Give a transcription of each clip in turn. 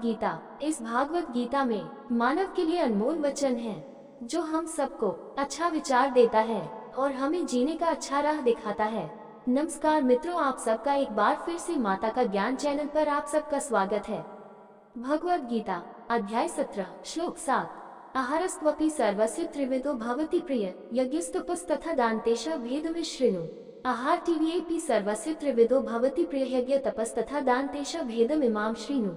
गीता। इस भागवत गीता में मानव के लिए अनमोल वचन है जो हम सबको अच्छा विचार देता है और हमें जीने का अच्छा राह दिखाता है। नमस्कार मित्रों, आप सबका एक बार फिर से माता का ज्ञान चैनल पर आप सबका स्वागत है। भगवत गीता अध्याय 17 श्लोक 7। आहारस्त्वपि सर्वस्य त्रिविधो भवति प्रिय यज्ञस्तपस्तथा दान्तेश भेदं शृणु। आहार टीवीएपि सर्वस्य त्रिविधो भवति प्रिय यज्ञ तपस्तथा दान्तेश भेदमिमां शृणु।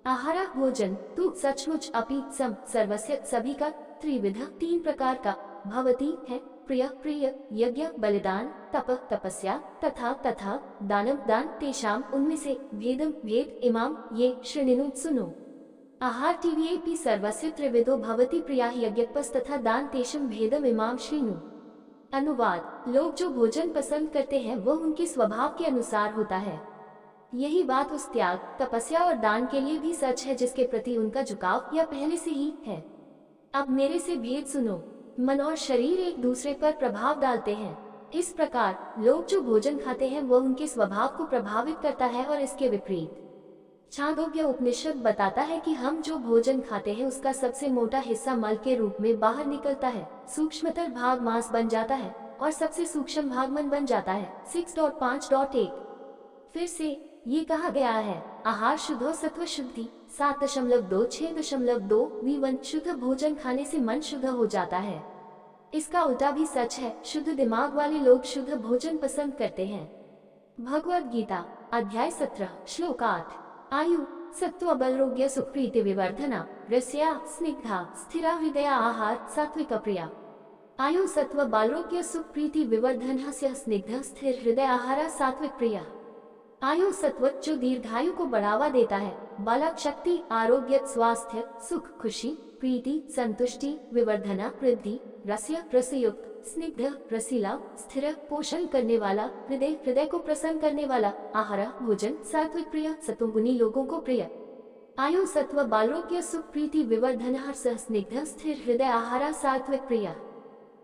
आहार भोजन तू सचमुच अपि सम सर्वस्य सभी का त्रिविध तीन प्रकार का भवति है प्रिय प्रिय यज्ञ बलिदान तप तपस्या तथा तथा दानम दान तेषाम उनमें से भेदम भेद इमाम ये श्रृणु सुनो। आहार टीवीएपि सर्वस्य त्रिविधो भवति प्रिया यज्ञपस्तथा दान तेषम भेदम इमाम श्रृणु। अनुवाद, लोग जो भोजन पसंद करते हैं वह उनके स्वभाव के अनुसार होता है। यही बात उस त्याग तपस्या और दान के लिए भी सच है जिसके प्रति उनका झुकाव या पहले से ही है। अब मेरे से भेद सुनो। मन और शरीर एक दूसरे पर प्रभाव डालते हैं। इस प्रकार लोग जो भोजन खाते हैं वह उनके स्वभाव को प्रभावित करता है और इसके विपरीत छांदोग्य उपनिषद बताता है कि हम जो भोजन खाते हैं उसका सबसे मोटा हिस्सा मल के रूप में बाहर निकलता है, सूक्ष्मतर भाग मांस बन जाता है और सबसे सूक्ष्म भाग मन बन जाता है। 6.5.1 फिर से ये कहा गया है, आहार शुद्धो सत्व शुद्धि 7.2 6.2 V1 शुद्ध भोजन खाने से मन शुद्ध हो जाता है। इसका उल्टा भी सच है, शुद्ध दिमाग वाले लोग शुद्ध भोजन पसंद करते हैं। भगवद गीता अध्याय 17 श्लोक 8। आयु सत्व बलरोग्य सुप्रीति विवर्धना रस्या स्निग्धा स्थिरा हृदया आहार सात्विक प्रिया। आयु सत्व बालरोग्य सुप्रीति विवर्धन स्निग्ध स्थिर हृदय आहार सात्विक प्रिया। आयु सत्व जो दीर्घायु को बढ़ावा देता है, बालक शक्ति आरोग्य स्वास्थ्य सुख खुशी प्रीति संतुष्टि विवर्धना वृद्धि रस्य रसयुक्त स्निग्ध रसीला स्थिर पोषण करने वाला हृदय हृदय को प्रसन्न करने वाला आहार भोजन सात्विक प्रिय सतोगुणी लोगों को प्रिय। आयु सत्व बालोग्य सुख प्रीति विवर्धन हर्ष स्निग्ध स्थिर हृदय आहार सात्विक प्रिय।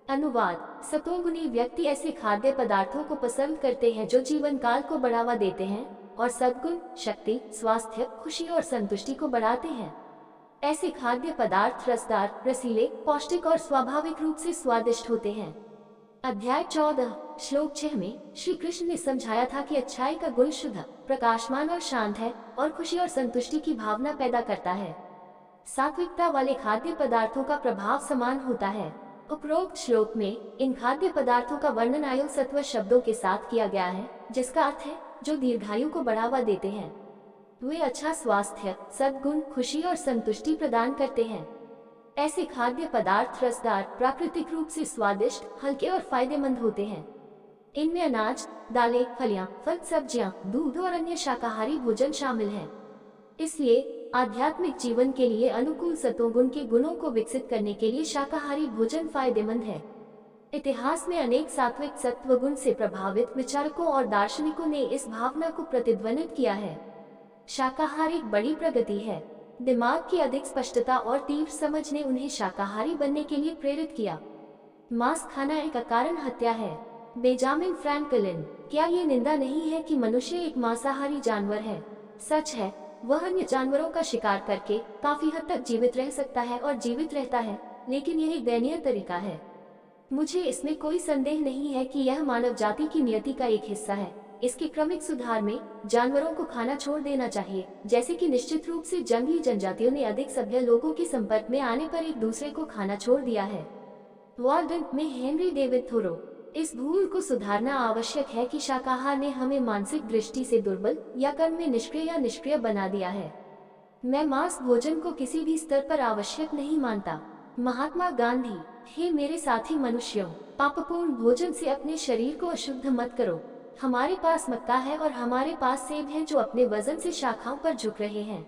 अनुवाद, सतोगुणी व्यक्ति ऐसे खाद्य पदार्थों को पसंद करते हैं जो जीवन काल को बढ़ावा देते हैं और सद्गुण शक्ति स्वास्थ्य खुशी और संतुष्टि को बढ़ाते हैं। ऐसे खाद्य पदार्थ रसदार रसीले पौष्टिक और स्वाभाविक रूप से स्वादिष्ट होते हैं। अध्याय 14 श्लोक 6 में श्री कृष्ण ने समझाया था कि अच्छाई का गुण शुद्ध प्रकाशमान और शांत है और खुशी और संतुष्टि की भावना पैदा करता है। सात्विकता वाले खाद्य पदार्थों का प्रभाव समान होता है। उपरोक्त श्लोक में इन खाद्य पदार्थों का वर्णन आयु सत्व शब्दों के साथ किया गया है, जिसका अर्थ है जो दीर्घायु को बढ़ावा देते हैं। वे अच्छा स्वास्थ्य सद्गुण खुशी और संतुष्टि प्रदान करते हैं। ऐसे खाद्य पदार्थ रसदार प्राकृतिक रूप से स्वादिष्ट हल्के और फायदेमंद होते हैं। इनमें अनाज दालें फलियां फल सब्जियां दूध और अन्य शाकाहारी भोजन शामिल हैं। इसलिए आध्यात्मिक जीवन के लिए अनुकूल सतोगुण के गुणों को विकसित करने के लिए शाकाहारी भोजन फायदेमंद है। इतिहास में अनेक सात्विक सत्वगुण से प्रभावित विचारकों और दार्शनिकों ने इस भावना को प्रतिध्वनित किया है। शाकाहारी बड़ी प्रगति है। दिमाग की अधिक स्पष्टता और तीव्र समझ ने उन्हें शाकाहारी बनने के लिए प्रेरित किया। मांस खाना एक अकारण हत्या है। बेंजामिन फ्रैंकलिन, क्या ये निंदा नहीं है कि मनुष्य एक मांसाहारी जानवर है? सच है, वह अन्य जानवरों का शिकार करके काफी हद तक जीवित रह सकता है और जीवित रहता है, लेकिन यह एक दयनीय तरीका है। मुझे इसमें कोई संदेह नहीं है कि यह मानव जाति की नियति का एक हिस्सा है। इसके क्रमिक सुधार में जानवरों को खाना छोड़ देना चाहिए, जैसे कि निश्चित रूप से जंगली जनजातियों ने अधिक सभ्य लोगों के संपर्क में आने पर एक दूसरे को खाना छोड़ दिया है। वार्डन में हेनरी डेविड थोरो, इस भूल को सुधारना आवश्यक है कि शाकाहार ने हमें मानसिक दृष्टि से दुर्बल या कर्म में निष्क्रिय या निष्क्रिय बना दिया है। मैं मांस भोजन को किसी भी स्तर पर आवश्यक नहीं मानता। महात्मा गांधी, हे मेरे साथी मनुष्यों, पापपूर्ण भोजन से अपने शरीर को अशुद्ध मत करो। हमारे पास मक्का है और हमारे पास सेब हैं जो अपने वजन से शाखाओं पर झुक रहे हैं।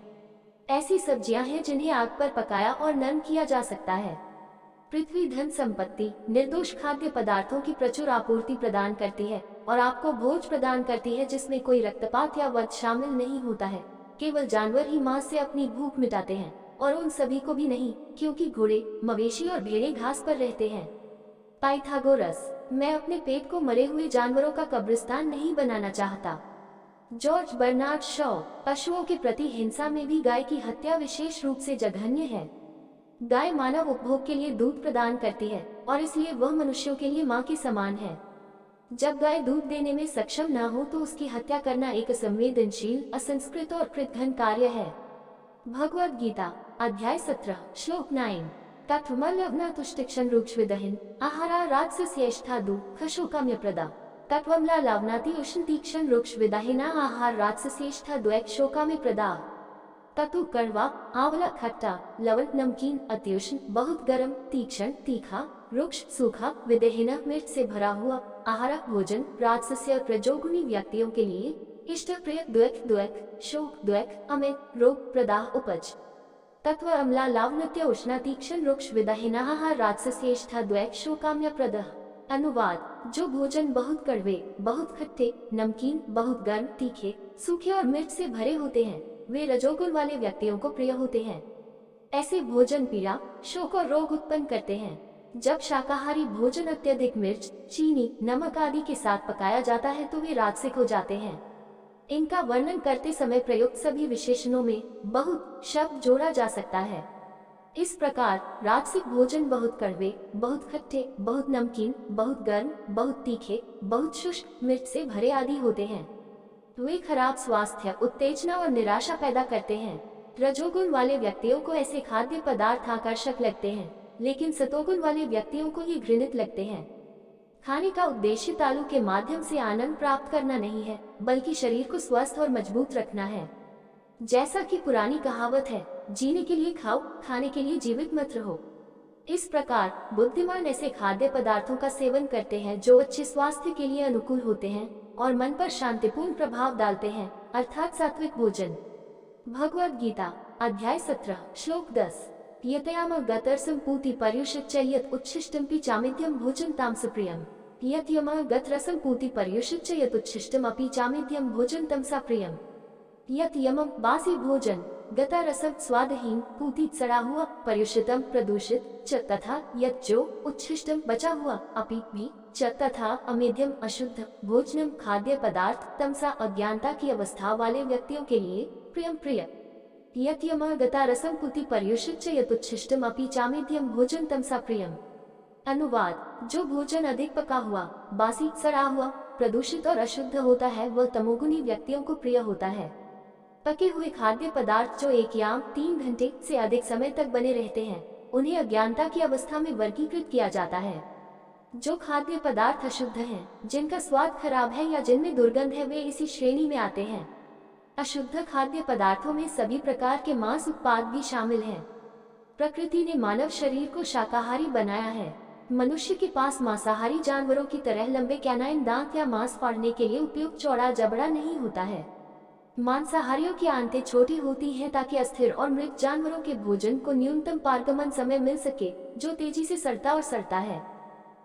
ऐसी सब्जियां हैं जिन्हें आग पर पकाया और नरम किया जा सकता है। पृथ्वी धन संपत्ति निर्दोष खाद्य पदार्थों की प्रचुर आपूर्ति प्रदान करती है और आपको भोज प्रदान करती है जिसमें कोई रक्तपात या वध शामिल नहीं होता है। केवल जानवर ही मांस से अपनी भूख मिटाते हैं और उन सभी को भी नहीं, क्योंकि घोड़े मवेशी और भेड़ें घास पर रहते हैं। पाइथागोरस, मैं अपने पेट को मरे हुए जानवरों का कब्रिस्तान नहीं बनाना चाहता। George Bernard Shaw. पशुओं के प्रति हिंसा में भी गाय की हत्या विशेष रूप से जघन्य है। गाय मानव उपभोग के लिए दूध प्रदान करती है और इसलिए वह मनुष्यों के लिए मां के समान है। जब गाय दूध देने में सक्षम न हो तो उसकी हत्या करना एक असंवेदनशील, असंस्कृत और कृतघ्न कार्य है। भगवद गीता अध्याय 17 श्लोक 9 तत्वमल्लवना तुष्टिक्षण रुक्षविदहिन आहारा रात्सस्येष्ठादु खशोकाम्य प्रदा तत्वमला लावनाति उष्ण तीक्षण रुक्षविदाहिना आहार रात्सस्येष्ठा द्वैक शोकाम्य प्रदा। ततु कड़वा, आंवला खट्टा, लवण नमकीन, अत्युष्ण बहुत गर्म, तीक्ष्ण तीखा, रुक्ष सूखा, विदेहिना मिर्च से भरा हुआ, आहार भोजन राजस्य और प्रजोगुणी व्यक्तियों के लिए, इष्ट प्रिय द्वैक द्वैक, शोक द्वैक, अमित रोग प्रदाह उपज। तत्व अम्ला लावनत्य उष्णा तीक्ष्ण रुक्ष विदाहिना आहार राजस्येष्ठा द्वैक शोकाम्य प्रदः। अनुवाद: जो भोजन बहुत कड़वे, बहुत खट्टे, नमकीन, बहुत गर्म, तीखे, सूखे और मिर्च से भरे होते हैं, वे रजोगुण वाले व्यक्तियों को प्रिय होते हैं। ऐसे भोजन पीड़ा, शोक और रोग उत्पन्न करते हैं। जब शाकाहारी भोजन अत्यधिक मिर्च, चीनी, नमक आदि के साथ पकाया जाता है तो वे राजसिक हो जाते हैं। इनका वर्णन करते समय प्रयुक्त सभी विशेषणों में बहुत शब्द जोड़ा जा सकता है। इस प्रकार राजसिक भोजन बहुत कड़वे, बहुत खट्टे, बहुत नमकीन, बहुत गर्म, बहुत तीखे, बहुत शुष्क, मिर्च से भरे आदि होते हैं। वे खराब स्वास्थ्य, उत्तेजना और निराशा पैदा करते हैं। रजोगुण वाले व्यक्तियों को ऐसे खाद्य पदार्थ आकर्षक लगते हैं, लेकिन सतोगुण वाले व्यक्तियों को ये घृणित लगते हैं। खाने का उद्देश्य तालु के माध्यम से आनंद प्राप्त करना नहीं है, बल्कि शरीर को स्वस्थ और मजबूत रखना है। जैसा कि पुरानी कहावत है, जीने के लिए खाओ, खाने के लिए जीवित मत रहो। इस प्रकार बुद्धिमान ऐसे खाद्य पदार्थों का सेवन करते हैं जो अच्छे स्वास्थ्य के लिए अनुकूल होते हैं और मन पर शांतिपूर्ण प्रभाव डालते हैं, अर्थात सात्विक भोजन। भगवद गीता अध्याय 17 श्लोक 10 यतयाम गतरसम पूति पर्युषिच्यत उच्छिष्टम पिचामिद्यम भोजन तामसप्रियम यतयम गतरसम पूति पर्युषिच्यत उच्छिष्टम अपि चामिद्यम भोजन तमसा प्रियम। यत यमम बासी भोजन, गता रसम स्वादहीन, पूति सड़ा हुआ, पर्युषितम प्रदूषित, च तथा यत जो उच्छिष्टम बचा हुआ, अपि भी, च तथा अमेध्यम अशुद्ध, भोजनम खाद्य पदार्थ, तमसा अज्ञानता की अवस्था वाले व्यक्तियों के लिए प्रियम प्रिय। यत यम गता रसम पूति पर्युषित च यत उच्छिष्टम अपि चामेध्यम भोजन तमसा प्रियम। अनुवाद: जो भोजन अधिक पका हुआ, बासी, सड़ा हुआ, प्रदूषित और अशुद्ध होता है वह तमोगुणी व्यक्तियों को प्रिय होता है। पके हुए खाद्य पदार्थ जो 1 या 3 घंटे से अधिक समय तक बने रहते हैं, उन्हें अज्ञानता की अवस्था में वर्गीकृत किया जाता है। जो खाद्य पदार्थ अशुद्ध हैं, जिनका स्वाद खराब है या जिनमें दुर्गंध है, वे इसी श्रेणी में आते हैं। अशुद्ध खाद्य पदार्थों में सभी प्रकार के मांस उत्पाद भी शामिल हैं। प्रकृति ने मानव शरीर को शाकाहारी बनाया है। मनुष्य के पास मांसाहारी जानवरों की तरह लंबे कैनाइन दांत या मांस फाड़ने के लिए उपयुक्त चौड़ा जबड़ा नहीं होता है। मांसाहारियों की आंतें छोटी होती हैं ताकि अस्थिर और मृत जानवरों के भोजन को न्यूनतम पारगमन समय मिल सके, जो तेजी से सड़ता और सड़ता है।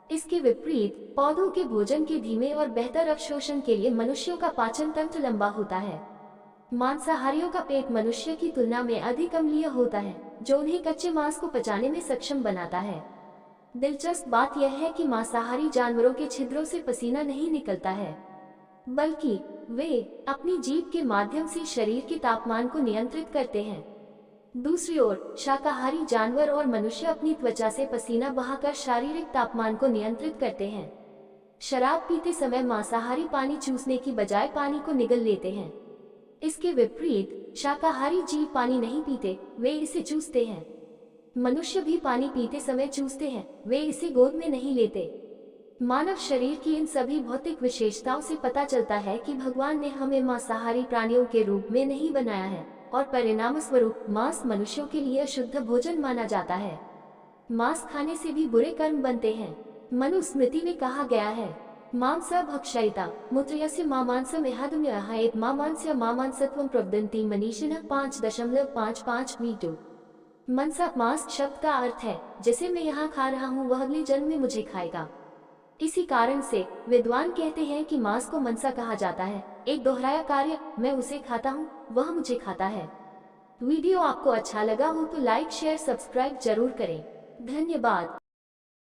इसके विपरीत पौधों के भोजन के धीमे और बेहतर अवशोषण के लिए मनुष्यों का पाचन तंत्र लंबा होता है। मांसाहारियों का पेट मनुष्य की तुलना में अधिक अम्लीय होता है, जो उन्हें कच्चे मांस को पचाने में सक्षम बनाता है। दिलचस्प बात यह है कि मांसाहारी जानवरों के छिद्रों से पसीना नहीं निकलता है, बल्कि वे अपनी जीभ के माध्यम से शरीर के तापमान को नियंत्रित करते हैं। दूसरी ओर शाकाहारी जानवर और मनुष्य अपनी त्वचा से पसीना बहाकर शारीरिक तापमान को नियंत्रित करते हैं। शराब पीते समय मांसाहारी पानी चूसने की बजाय पानी को निगल लेते हैं। इसके विपरीत शाकाहारी जीव पानी नहीं पीते, वे इसे चूसते हैं। मनुष्य भी पानी पीते समय चूसते हैं, वे इसे गोद में नहीं लेते। मानव शरीर की इन सभी भौतिक विशेषताओं से पता चलता है कि भगवान ने हमें मांसाहारी प्राणियों के रूप में नहीं बनाया है और परिणाम स्वरूप मांस मनुष्यों के लिए शुद्ध भोजन माना जाता है। मांस खाने से भी बुरे कर्म बनते हैं। मनुस्मृति में कहा गया है, मांस भक्षयिता मूत्रयस्य मामांसमेहादम्यः एत मामांस्य मामांसत्वं प्रवदन्ति मनीषिणः 5.55 मीटू। मनसा मांस शब्द का अर्थ है जिसे मैं यहाँ खा रहा हूँ वह अगले जन्म में मुझे खाएगा। इसी कारण से विद्वान कहते हैं कि मांस को मनसा कहा जाता है, एक दोहराया कार्य, मैं उसे खाता हूँ, वह मुझे खाता है। वीडियो आपको अच्छा लगा हो तो लाइक शेयर सब्सक्राइब जरूर करें। धन्यवाद।